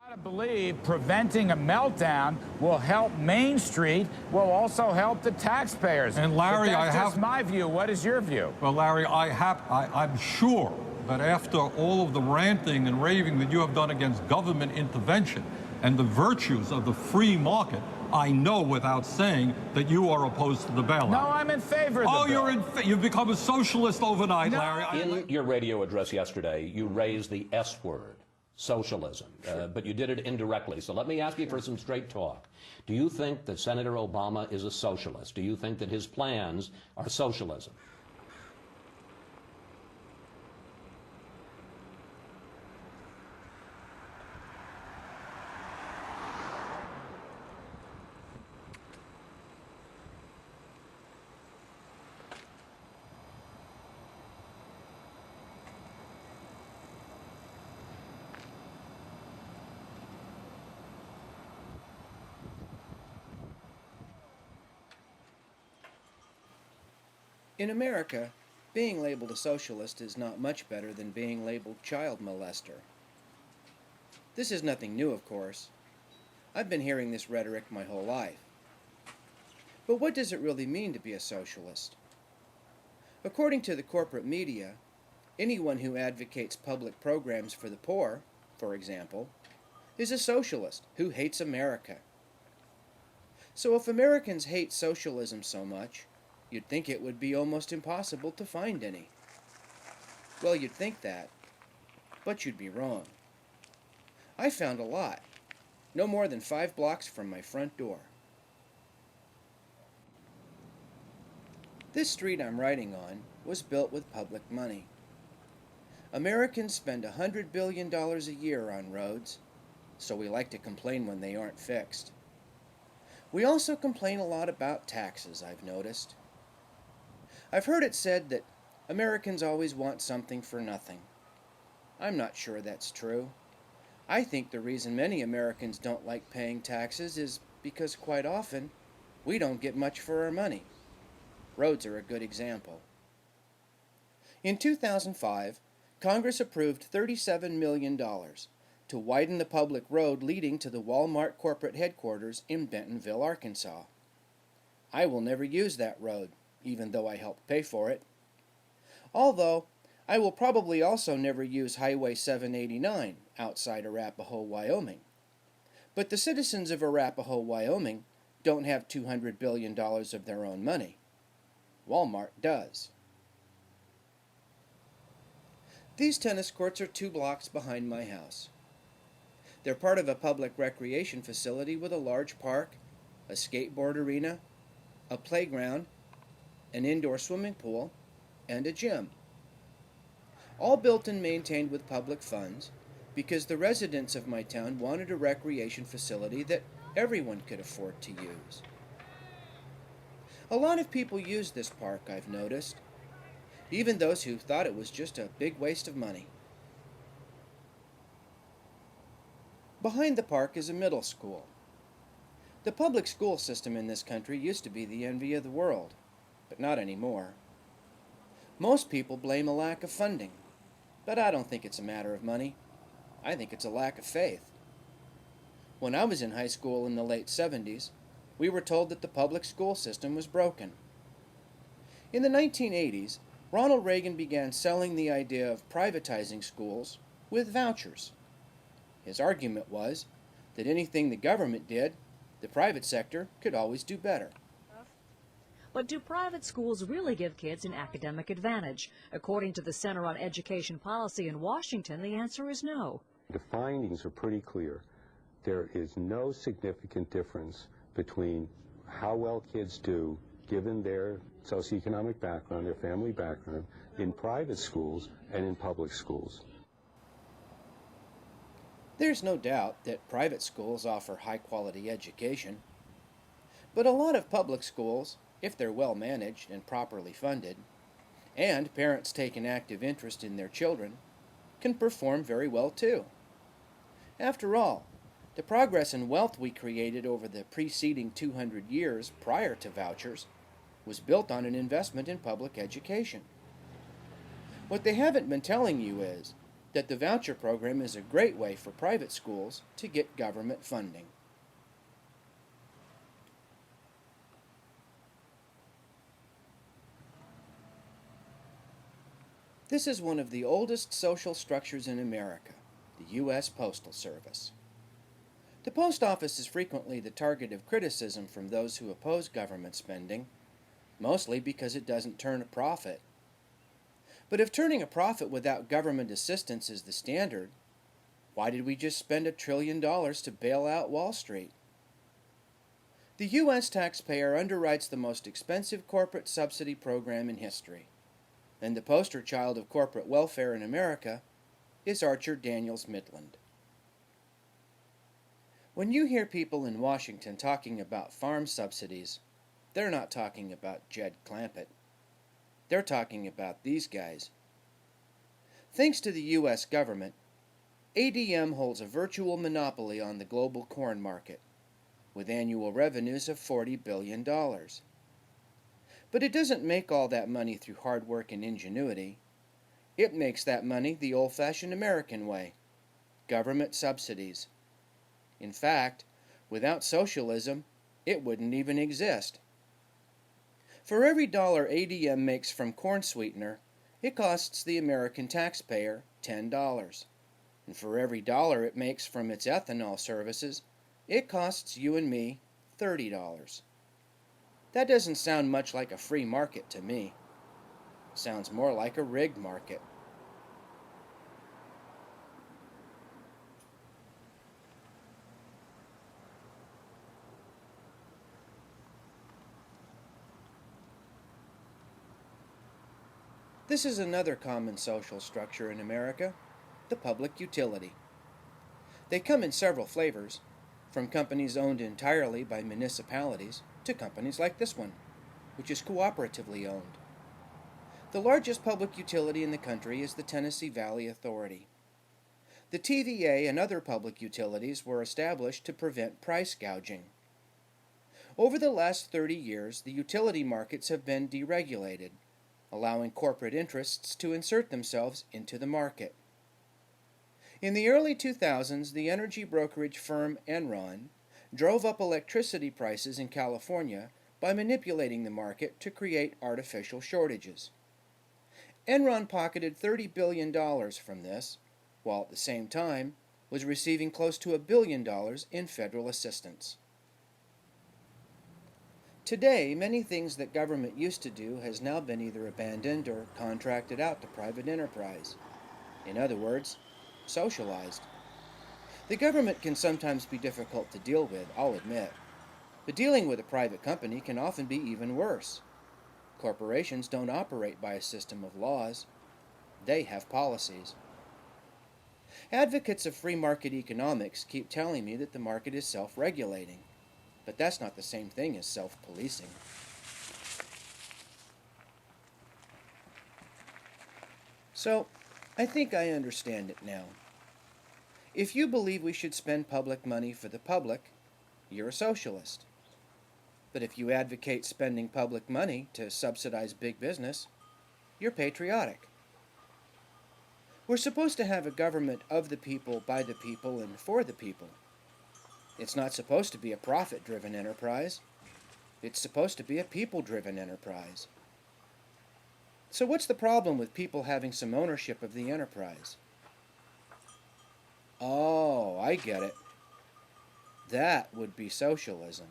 I believe preventing a meltdown will help Main Street, will also help the taxpayers. And Larry, that's just my view. What is your view? Well, Larry, I'm sure that after all of the ranting and raving that you have done against government intervention and the virtues of the free market, I know without saying that you are opposed to the bailout. No, I'm in favor of the bill. You've become a socialist overnight, No. Larry. In your radio address yesterday, you raised the S word. Socialism, but you did it indirectly. So let me ask you for some straight talk. Do you think that Senator Obama is a socialist? Do you think that his plans are socialism? In America, being labeled a socialist is not much better than being labeled child molester. This is nothing new, of course. I've been hearing this rhetoric my whole life. But what does it really mean to be a socialist? According to the corporate media, anyone who advocates public programs for the poor, for example, is a socialist who hates America. So if Americans hate socialism so much, you'd think it would be almost impossible to find any. Well, you'd think that, but you'd be wrong. I found a lot, no more than 5 blocks from my front door. This street I'm riding on was built with public money. Americans spend $100 billion a year on roads, so we like to complain when they aren't fixed. We also complain a lot about taxes, I've noticed. I've heard it said that Americans always want something for nothing. I'm not sure that's true. I think the reason many Americans don't like paying taxes is because quite often we don't get much for our money. Roads are a good example. In 2005, Congress approved $37 million to widen the public road leading to the Walmart corporate headquarters in Bentonville, Arkansas. I will never use that road, even though I helped pay for it. Although, I will probably also never use Highway 789 outside Arapahoe, Wyoming. But the citizens of Arapahoe, Wyoming don't have $200 billion of their own money. Walmart does. These tennis courts are 2 blocks behind my house. They're part of a public recreation facility with a large park, a skateboard arena, a playground, an indoor swimming pool, and a gym. All built and maintained with public funds because the residents of my town wanted a recreation facility that everyone could afford to use. A lot of people use this park, I've noticed, even those who thought it was just a big waste of money. Behind the park is a middle school. The public school system in this country used to be the envy of the world, but not anymore. Most people blame a lack of funding, but I don't think it's a matter of money. I think it's a lack of faith. When I was in high school in the late 70s, we were told that the public school system was broken. In the 1980s, Ronald Reagan began selling the idea of privatizing schools with vouchers. His argument was that anything the government did, the private sector could always do better. But do private schools really give kids an academic advantage? According to the Center on Education Policy in Washington, the answer is no. The findings are pretty clear. There is no significant difference between how well kids do, given their socioeconomic background, their family background, in private schools and in public schools. There's no doubt that private schools offer high-quality education, but a lot of public schools, if they're well managed and properly funded, and parents take an active interest in their children, can perform very well too. After all, the progress and wealth we created over the preceding 200 years prior to vouchers was built on an investment in public education. What they haven't been telling you is that the voucher program is a great way for private schools to get government funding. This is one of the oldest social structures in America, the U.S. Postal Service. The post office is frequently the target of criticism from those who oppose government spending, mostly because it doesn't turn a profit. But if turning a profit without government assistance is the standard, why did we just spend $1 trillion to bail out Wall Street? The U.S. taxpayer underwrites the most expensive corporate subsidy program in history, and the poster child of corporate welfare in America is Archer Daniels Midland. When you hear people in Washington talking about farm subsidies, they're not talking about Jed Clampett. They're talking about these guys. Thanks to the U.S. government, ADM holds a virtual monopoly on the global corn market, with annual revenues of $40 billion. But it doesn't make all that money through hard work and ingenuity. It makes that money the old-fashioned American way: government subsidies. In fact, without socialism, it wouldn't even exist. For every dollar ADM makes from corn sweetener, it costs the American taxpayer $10. And for every dollar it makes from its ethanol services, it costs you and me $30. That doesn't sound much like a free market to me. Sounds more like a rigged market. This is another common social structure in America, the public utility. They come in several flavors, from companies owned entirely by municipalities to companies like this one, which is cooperatively owned. The largest public utility in the country is the Tennessee Valley Authority. The TVA and other public utilities were established to prevent price gouging. Over the last 30 years, the utility markets have been deregulated, allowing corporate interests to insert themselves into the market. In the early 2000s, the energy brokerage firm Enron drove up electricity prices in California by manipulating the market to create artificial shortages. Enron pocketed $30 billion from this, while at the same time was receiving close to $1 billion in federal assistance. Today, many things that government used to do has now been either abandoned or contracted out to private enterprise. In other words, socialized. The government can sometimes be difficult to deal with, I'll admit, but dealing with a private company can often be even worse. Corporations don't operate by a system of laws. They have policies. Advocates of free market economics keep telling me that the market is self-regulating, but that's not the same thing as self-policing. So, I think I understand it now. If you believe we should spend public money for the public, you're a socialist. But if you advocate spending public money to subsidize big business, you're patriotic. We're supposed to have a government of the people, by the people, and for the people. It's not supposed to be a profit-driven enterprise. It's supposed to be a people-driven enterprise. So what's the problem with people having some ownership of the enterprise? Oh, I get it. That would be socialism.